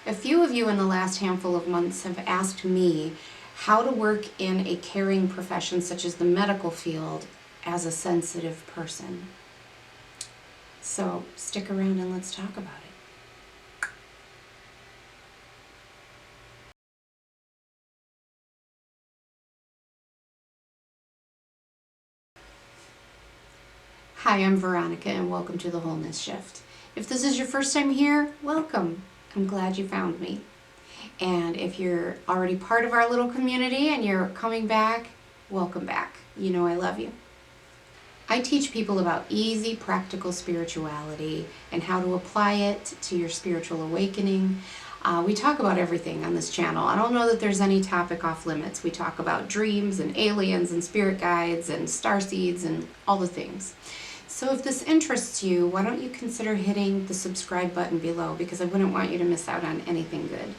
A few of you in the last handful of months have asked me how to work in a caring profession such as the medical field as a sensitive person. So stick around and let's talk about it. Hi, I'm Veronica and welcome to the Wholeness Shift. If this is your first time here, welcome. I'm glad you found me. And if you're already part of our little community and you're coming back, welcome back. You know I love you. I teach people about easy, practical spirituality and how to apply it to your spiritual awakening. We talk about everything on this channel. I don't know that there's any topic off limits. We talk about dreams and aliens and spirit guides and starseeds and all the things. So if this interests you, why don't you consider hitting the subscribe button below, because I wouldn't want you to miss out on anything good.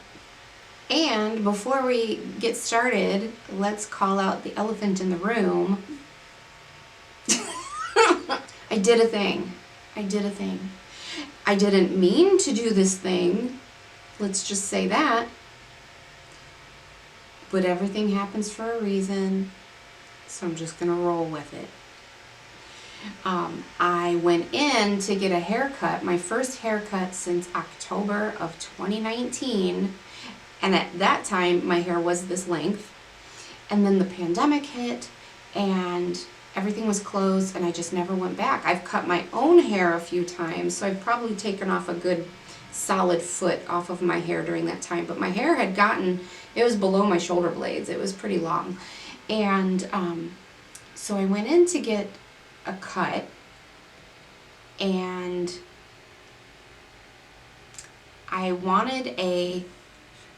And before we get started, let's call out the elephant in the room. I did a thing. I didn't mean to do this thing. Let's just say that. But everything happens for a reason, so I'm just gonna roll with it. I went in to get a haircut, my first haircut since October of 2019. And at that time, my hair was this length. And then the pandemic hit and everything was closed and I just never went back. I've cut my own hair a few times, so I've probably taken off a good solid foot off of my hair during that time. But my hair had gotten, it was below my shoulder blades. It was pretty long. And so I went in to get a cut, and I wanted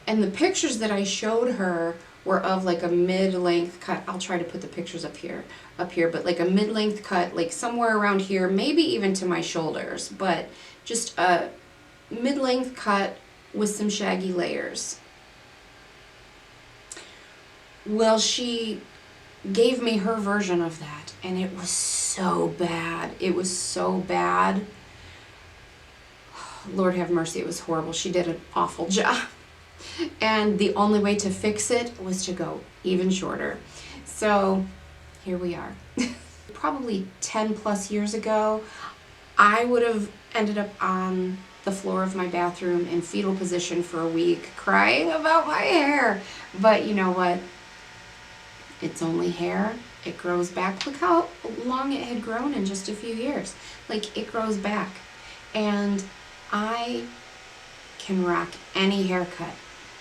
and the pictures that I showed her were of like a mid-length cut. I'll try to put the pictures up here, but like a mid-length cut, like somewhere around here, maybe even to my shoulders, but just a mid-length cut with some shaggy layers. Well, she gave me her version of that, and it was so bad. It was so bad. Lord have mercy, it was horrible. She did an awful job. And the only way to fix it was to go even shorter. So here we are. Probably 10 plus years ago, I would have ended up on the floor of my bathroom in fetal position for a week, crying about my hair. But you know what? It's only hair. It grows back. Look how long it had grown in just a few years. Like, it grows back. And I can rock any haircut.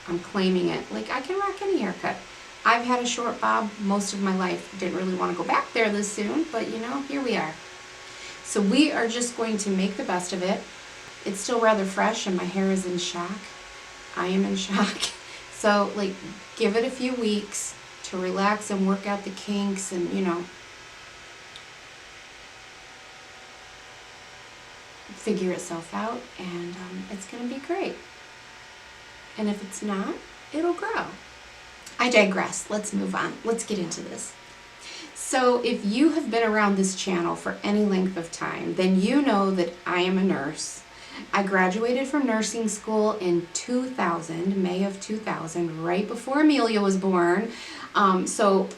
I'm claiming it. Like, I can rock any haircut. I've had a short bob most of my life. Didn't really want to go back there this soon, but you know, here we are. So we are just going to make the best of it. It's still rather fresh and my hair is in shock. I am in shock. So, like, give it a few weeks to relax and work out the kinks and, you know, figure itself out, and it's going to be great. And if it's not, it'll grow. I digress. Let's move on. Let's get into this. So if you have been around this channel for any length of time, then you know that I am a nurse. I graduated from nursing school in 2000, May of 2000, right before Amelia was born. So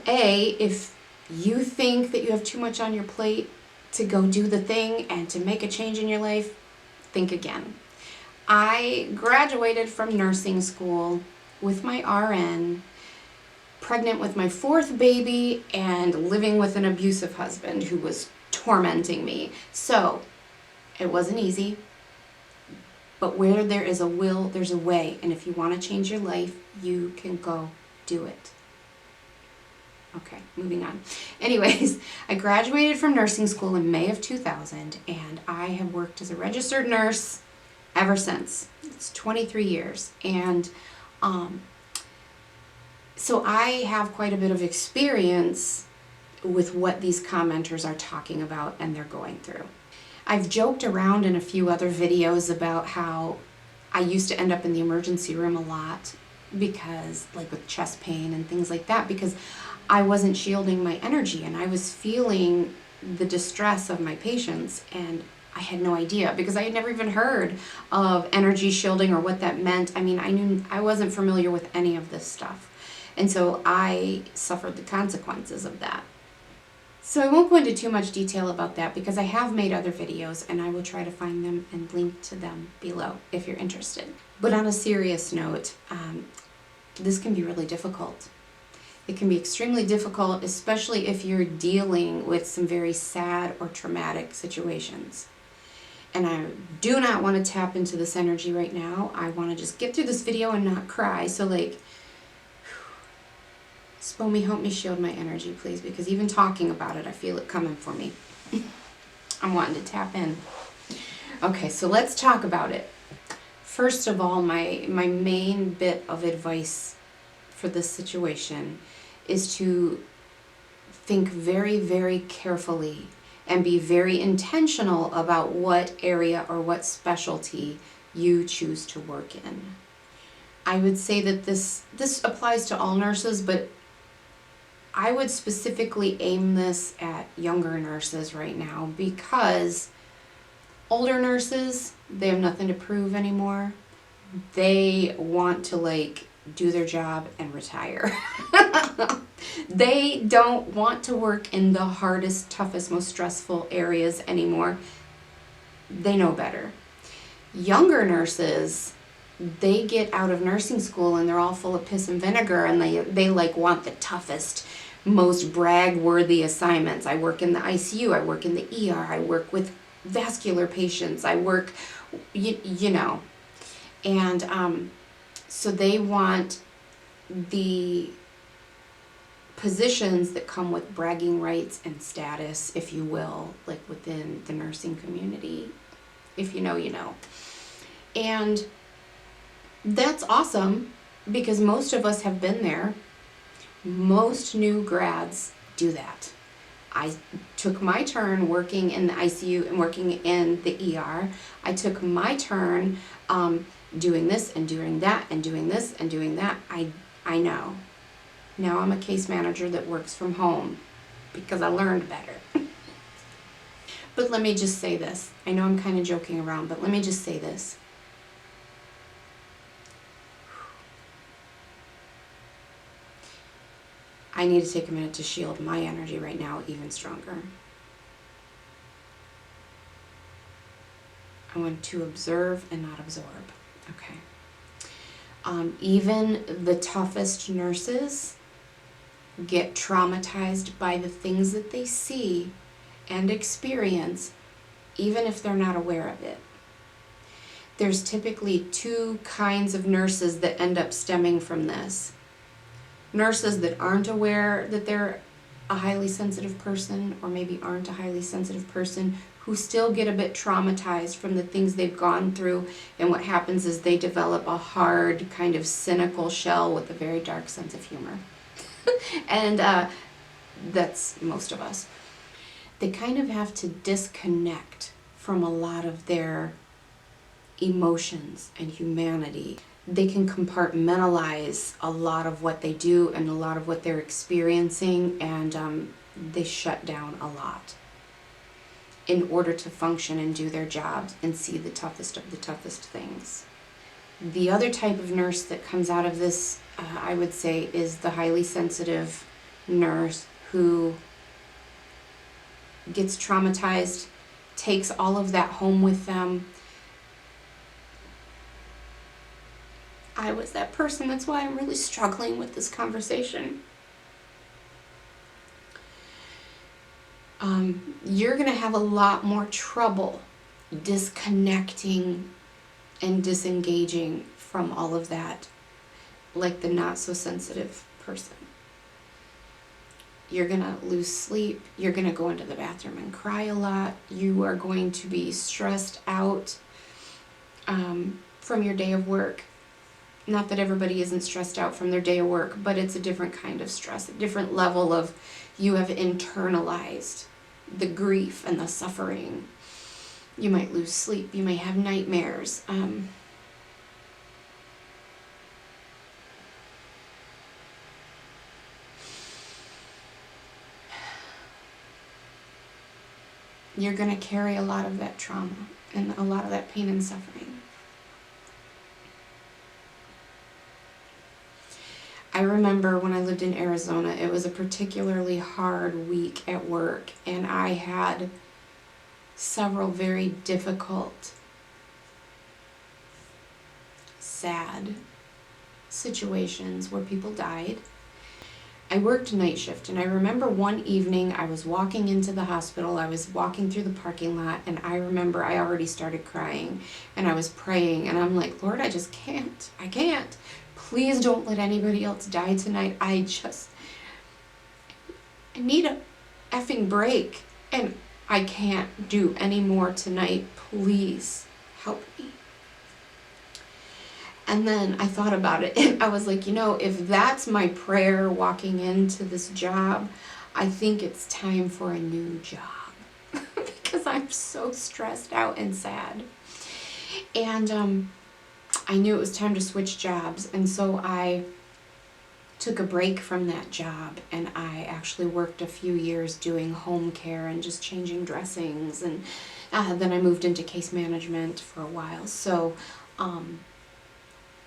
if you think that you have too much on your plate to go do the thing and to make a change in your life, think again. I graduated from nursing school with my RN, pregnant with my fourth baby, and living with an abusive husband who was tormenting me. So it wasn't easy, but where there is a will, there's a way. And if you want to change your life, you can go do it. Okay, moving on. Anyways, I graduated from nursing school in May of 2000, and I have worked as a registered nurse ever since. It's 23 years. And so I have quite a bit of experience with what these commenters are talking about and they're going through. I've joked around in a few other videos about how I used to end up in the emergency room a lot because, like, with chest pain and things like that, because I wasn't shielding my energy and I was feeling the distress of my patients, and I had no idea because I had never even heard of energy shielding or what that meant. I mean, I wasn't familiar with any of this stuff. And so I suffered the consequences of that. So I won't go into too much detail about that because I have made other videos and I will try to find them and link to them below if you're interested. But on a serious note, this can be really difficult. It can be extremely difficult, especially if you're dealing with some very sad or traumatic situations. And I do not want to tap into this energy right now. I want to just get through this video and not cry. So like, Spo me, help me shield my energy, please, because even talking about it, I feel it coming for me. I'm wanting to tap in. Okay, so let's talk about it. First of all, my main bit of advice for this situation is to think very, very carefully and be very intentional about what area or what specialty you choose to work in. I would say that this applies to all nurses, but I would specifically aim this at younger nurses right now because older nurses, they have nothing to prove anymore. They want to like do their job and retire. They don't want to work in the hardest, toughest, most stressful areas anymore. They know better. Younger nurses, they get out of nursing school and they're all full of piss and vinegar and they like want the toughest, most brag-worthy assignments. I work in the ICU, I work in the ER, I work with vascular patients, I work, you know. And so they want the positions that come with bragging rights and status, if you will, like within the nursing community. If you know, you know. And that's awesome because most of us have been there. Most new grads do that. I took my turn working in the ICU and working in the ER. I took my turn doing this and doing that and doing this and doing that. I know. Now I'm a case manager that works from home because I learned better. But let me just say this. I know I'm kind of joking around, but let me just say this. I need to take a minute to shield my energy right now even stronger. I want to observe and not absorb. Okay. Even the toughest nurses get traumatized by the things that they see and experience, even if they're not aware of it. There's typically two kinds of nurses that end up stemming from this. Nurses that aren't aware that they're a highly sensitive person, or maybe aren't a highly sensitive person, who still get a bit traumatized from the things they've gone through, and what happens is they develop a hard, kind of cynical shell with a very dark sense of humor. And that's most of us. They kind of have to disconnect from a lot of their emotions and humanity. They can compartmentalize a lot of what they do and a lot of what they're experiencing, and they shut down a lot in order to function and do their jobs and see the toughest of the toughest things. The other type of nurse that comes out of this, I would say, is the highly sensitive nurse who gets traumatized, takes all of that home with them. I was that person. That's why I'm really struggling with this conversation. You're going to have a lot more trouble disconnecting and disengaging from all of that, like the not so sensitive person. You're going to lose sleep. You're going to go into the bathroom and cry a lot. You are going to be stressed out from your day of work. Not that everybody isn't stressed out from their day of work, but it's a different kind of stress, a different level of, you have internalized the grief and the suffering. You might lose sleep. You may have nightmares. you're going to carry a lot of that trauma and a lot of that pain and suffering. I remember when I lived in Arizona, it was a particularly hard week at work, and I had several very difficult, sad situations where people died. I worked night shift, and I remember one evening I was walking into the hospital, I was walking through the parking lot, and I remember I already started crying, and I was praying, and I'm like, Lord, I just can't. I can't. Please don't let anybody else die tonight. I need a effing break, and I can't do any more tonight. Please help me. And then I thought about it, and I was like, if that's my prayer walking into this job, I think it's time for a new job because I'm so stressed out and sad. And I knew it was time to switch jobs, and so I took a break from that job, and I actually worked a few years doing home care and just changing dressings, and then I moved into case management for a while. So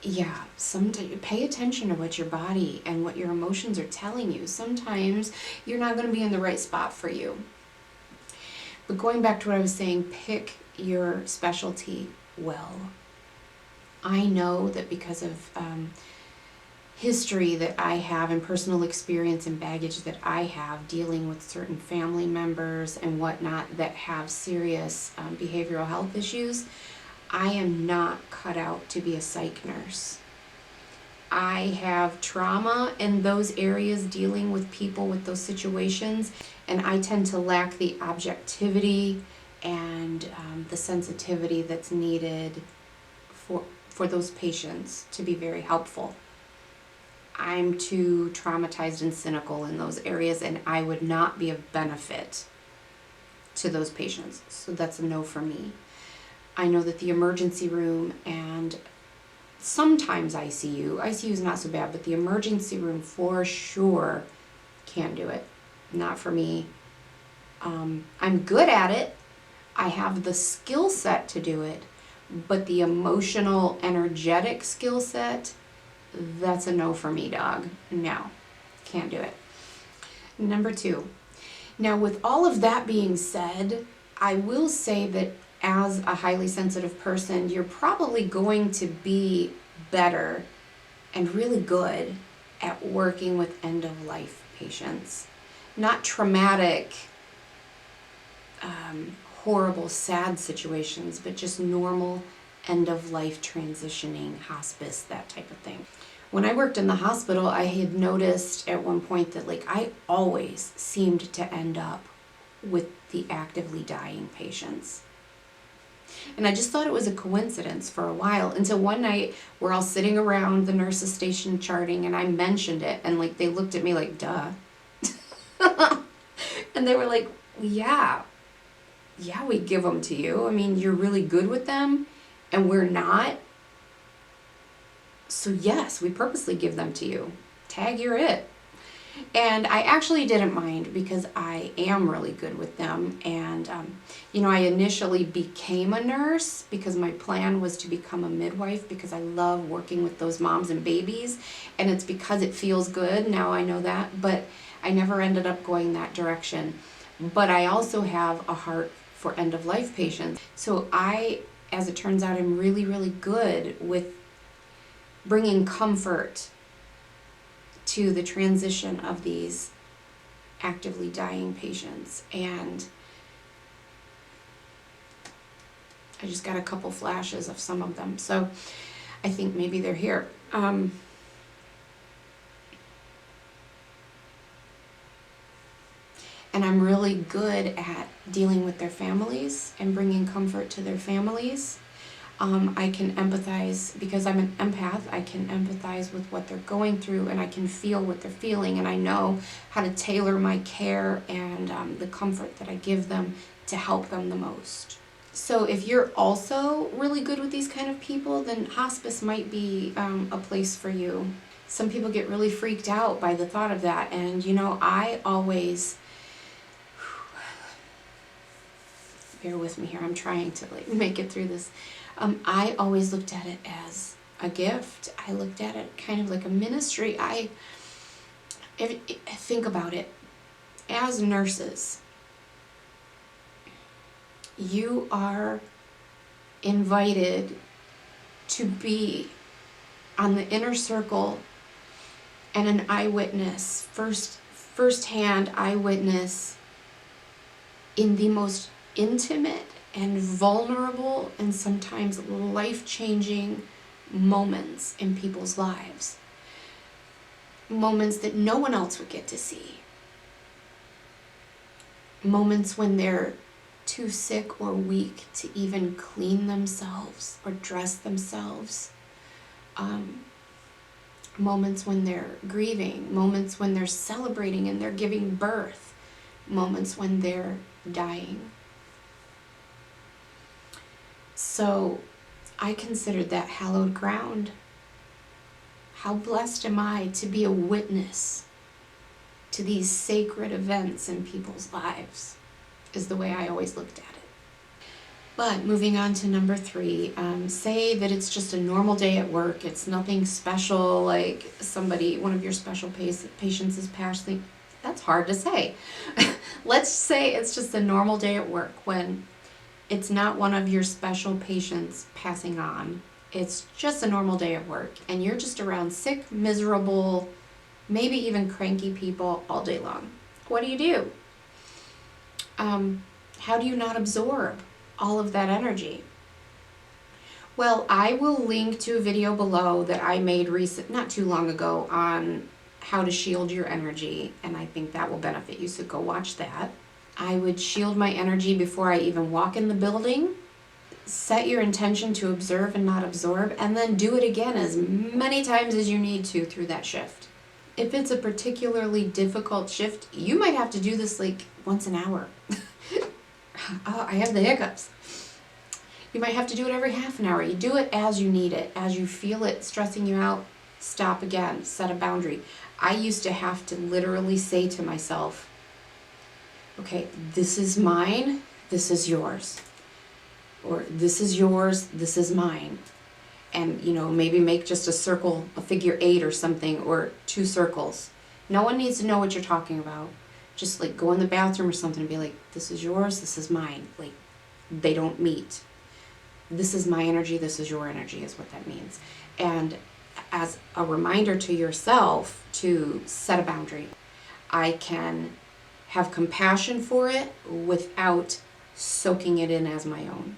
yeah, sometimes pay attention to what your body and what your emotions are telling you. Sometimes you're not going to be in the right spot for you. But going back to what I was saying, pick your specialty well. I know that because of history that I have and personal experience and baggage that I have dealing with certain family members and whatnot that have serious behavioral health issues, I am not cut out to be a psych nurse. I have trauma in those areas dealing with people with those situations, and I tend to lack the objectivity and the sensitivity that's needed for those patients to be very helpful. I'm too traumatized and cynical in those areas, and I would not be of benefit to those patients. So that's a no for me. I know that the emergency room and sometimes ICU is not so bad, but the emergency room for sure can't do it. Not for me. I'm good at it. I have the skill set to do it, but the emotional, energetic skill set, that's a no for me, dog. No, can't do it. Number 2. Now, with all of that being said, I will say that as a highly sensitive person, you're probably going to be better and really good at working with end-of-life patients. Not traumatic, horrible, sad situations, but just normal end-of-life transitioning, hospice, that type of thing. When I worked in the hospital, I had noticed at one point that I always seemed to end up with the actively dying patients. And I just thought it was a coincidence for a while, until one night we're all sitting around the nurse's station charting, and I mentioned it, and they looked at me like, duh. And they were like, yeah, we give them to you. I mean, you're really good with them, and we're not. So yes, we purposely give them to you. Tag, you're it. And I actually didn't mind because I am really good with them. And, I initially became a nurse because my plan was to become a midwife because I love working with those moms and babies. And it's because it feels good. Now I know that. But I never ended up going that direction. But I also have a heart for end-of-life patients. So I, as it turns out, am really, really good with bringing comfort to the transition of these actively dying patients. And I just got a couple flashes of some of them, so I think maybe they're here. And I'm really good at dealing with their families and bringing comfort to their families. I can empathize, because I'm an empath, I can empathize with what they're going through, and I can feel what they're feeling, and I know how to tailor my care and the comfort that I give them to help them the most. So if you're also really good with these kind of people, then hospice might be a place for you. Some people get really freaked out by the thought of that, and I always bear with me here. I'm trying to like make it through this. I always looked at it as a gift. I looked at it kind of like a ministry. Think about it. As nurses, you are invited to be on the inner circle and an eyewitness, first-hand eyewitness in the most intimate and vulnerable and sometimes life-changing moments in people's lives. Moments that no one else would get to see. Moments when they're too sick or weak to even clean themselves or dress themselves. Moments when they're grieving, moments when they're celebrating and they're giving birth, moments when they're dying. So I considered that hallowed ground. How blessed am I to be a witness to these sacred events in people's lives, is the way I always looked at it. But moving on to number 3, say that it's just a normal day at work. It's nothing special, like one of your special patients is passing. That's hard to say. Let's say it's just a normal day at work when it's not one of your special patients passing on. It's just a normal day at work and you're just around sick, miserable, maybe even cranky people all day long. What do? How do you not absorb all of that energy? Well, I will link to a video below that I made not too long ago on how to shield your energy, and I think that will benefit you, so go watch that. I would shield my energy before I even walk in the building. Set your intention to observe and not absorb, and then do it again as many times as you need to through that shift. If it's a particularly difficult shift, you might have to do this like once an hour. Oh, I have the hiccups. You might have to do it every half an hour. You do it as you need it. As you feel it stressing you out, stop again, set a boundary. I used to have to literally say to myself, okay, this is mine, this is yours. Or this is yours, this is mine. And, maybe make just a circle, a figure 8 or something, or 2 circles. No one needs to know what you're talking about. Just like go in the bathroom or something and be like, this is yours, this is mine. Like, they don't meet. This is my energy, this is your energy, is what that means. And as a reminder to yourself to set a boundary. I can have compassion for it without soaking it in as my own.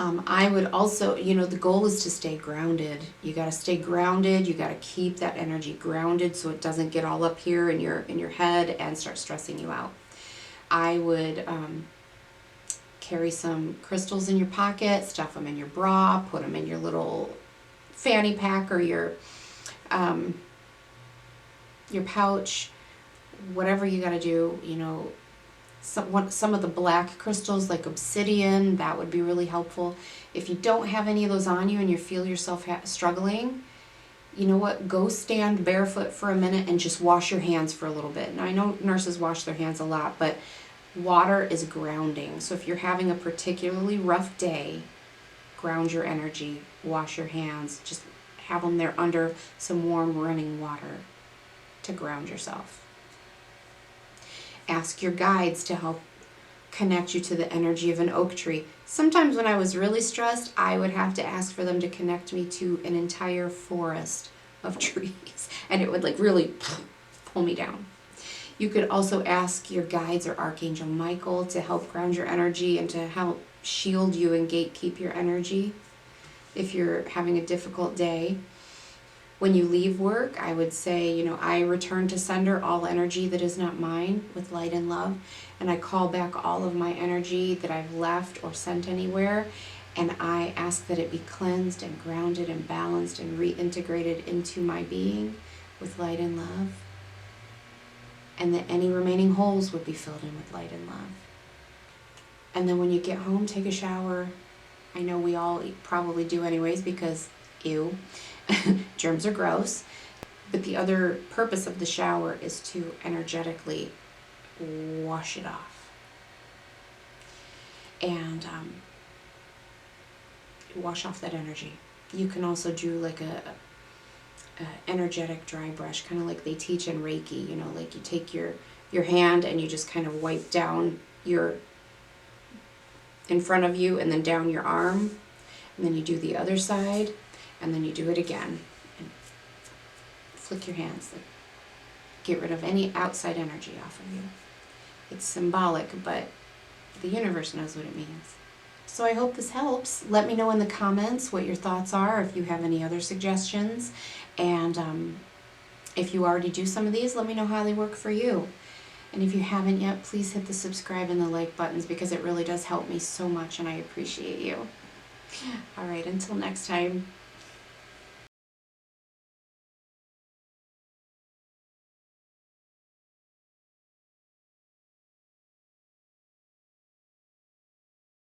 I would also, the goal is to stay grounded. You got to stay grounded. You got to keep that energy grounded so it doesn't get all up here in your head and start stressing you out. I would carry some crystals in your pocket, stuff them in your bra, put them in your little fanny pack or your pouch, whatever you got to do, some of the black crystals like obsidian, that would be really helpful. If you don't have any of those on you and you feel yourself struggling, you know what, go stand barefoot for a minute and just wash your hands for a little bit. Now I know nurses wash their hands a lot, but water is grounding. So if you're having a particularly rough day, ground your energy, wash your hands, just have them there under some warm running water to ground yourself. Ask your guides to help connect you to the energy of an oak tree. Sometimes when I was really stressed, I would have to ask for them to connect me to an entire forest of trees, and it would like really pull me down. You could also ask your guides or Archangel Michael to help ground your energy and to help shield you and gatekeep your energy if you're having a difficult day. When you leave work, I would say, I return to sender all energy that is not mine with light and love, and I call back all of my energy that I've left or sent anywhere, and I ask that it be cleansed and grounded and balanced and reintegrated into my being with light and love, and that any remaining holes would be filled in with light and love. And then when you get home, take a shower. I know we all probably do anyways because, ew. Germs are gross, but the other purpose of the shower is to energetically wash it off. and wash off that energy. You can also do like a energetic dry brush, kind of like they teach in Reiki, you know, like you take your hand and you just kind of wipe down in front of you and then down your arm, and then you do the other side, and then you do it again. And flick your hands, like, get rid of any outside energy off of you. It's symbolic, but the universe knows what it means. So I hope this helps. Let me know in the comments what your thoughts are, if you have any other suggestions. And if you already do some of these, let me know how they work for you. And if you haven't yet, please hit the subscribe and the like buttons, because it really does help me so much and I appreciate you. All right, until next time.